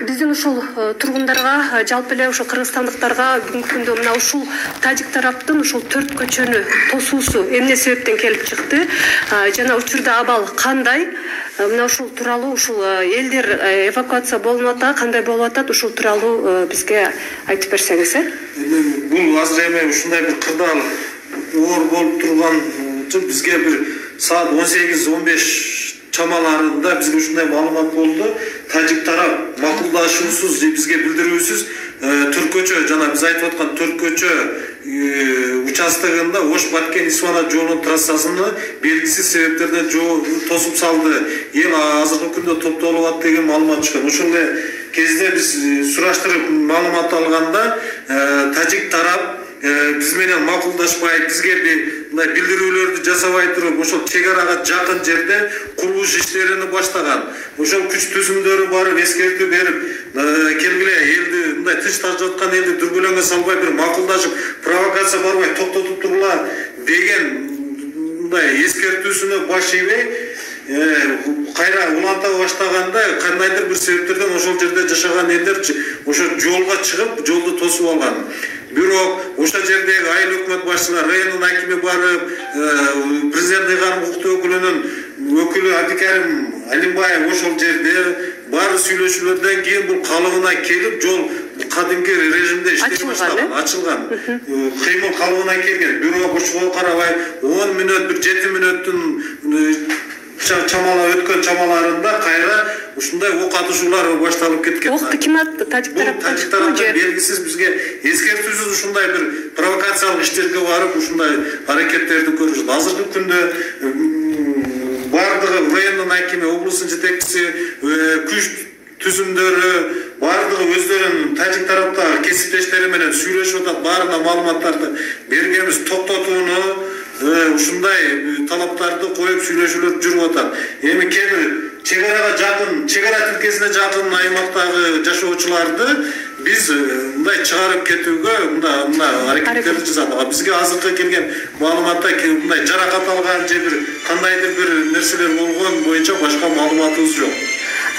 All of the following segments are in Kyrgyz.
биздин ушул тургундарга жалпы эле ошо кыргызстандыктарга бүгүнкү күндө мына ушул тажик тараптын ушул 4 көчөнү тосуусу эмне себептен келип чыкты жана учурда абал кандай мына ушул тууралуу ушул элдер эвакуация болуп атат кандай болуп атат ушул тууралуу бизге айтып берсеңиз. Бул азыр эми ушундай бир кырдаал оор болуп турган бизге бир саат 18-15 чамаларында бизге ушундай маалымат болду. Тажик тарап макулдашуусуз же бизге билдирүүсүз Түркөчө жана биз айтып аткан Түркөчө участогунда Ош-Баткен Исфана жолунун трассасыны белгисиз себептерден тосуп салды. Эл азыркы күндө топтолуп атат деген маалымат чыккан. Ошол кезде биз сураштырып маалымат алганда тажик тарап биз менен макулдашпай, бизге мындай билдирүүлөрдү жасабай туруп, ошол чек арага жакын жерде курулуш иштерини баштаган. Ошол күч түзүмдөрү барып эскертүү берип, келгиле элди мындай тынчтап жаткан элди дүрбөлөңгө салбай бир макулдашып, провокация барбай токтотуп тургула деген мындай эскертүүсүнө баш ийбей, кайра уланта баштаганда кандайдыр бир себептерден ошол жерде жашаган элдер ошо жолго чыгып, жолду тосуп алган. Бирок ошол жердеги айыл өкмөт башчылары, райондун акими барып, президенттик карым укуктуу өкүлүнүн өкүлү Абдикарим Алимбаев ошол жерде баары сүйлөшүүлөрдөн кийин бул калыбына келип, жол кадимки режимде иштей баштаган, ачылган. Кыймыл калыбына келген. Бирок ошого карабай 10 мүнөт, 7 мүнөттүн чамала өткөн чамаларында кайра ушундай ок атышуулар башталып кеткен. Окты ким атты? Тажик тараптан же белгисиз бизге эскертүүсүз ушундай бир провокациялык иштерге барып ушундай аракеттерди көрүшөт. Азыркы күндө бардыгы райондун акими, облустун жетекчиси, күч түзүмдөрү бардыгы өздөрүнүн тажик тараптагы кесиптештери менен сүйлөшүп атат. Баарына маалыматтарды бергенбиз, токтотууну ушундай талаптарды коюп сүйлөшүүлөр жүрүп атат. Эми кээ бир чек арага жакын, чек ара тилкесине жакын аймактагы жашоочуларды биз мындай чыгарып кетүүгө мындай аракеттерди жасадык. Бизге азыркы келген маалыматта мындай жаракат алган же бир кандайдыр бир нерселер болгон боюнча башка маалыматыбыз жок.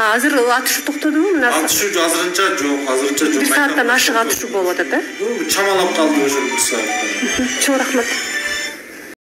Азыр атышуу токтодубу? Атышуу азырынча жок, Бир сааттан ашык атышуу болуп атат, Чамалап калды ошол бир саатта. Чоң рахмат.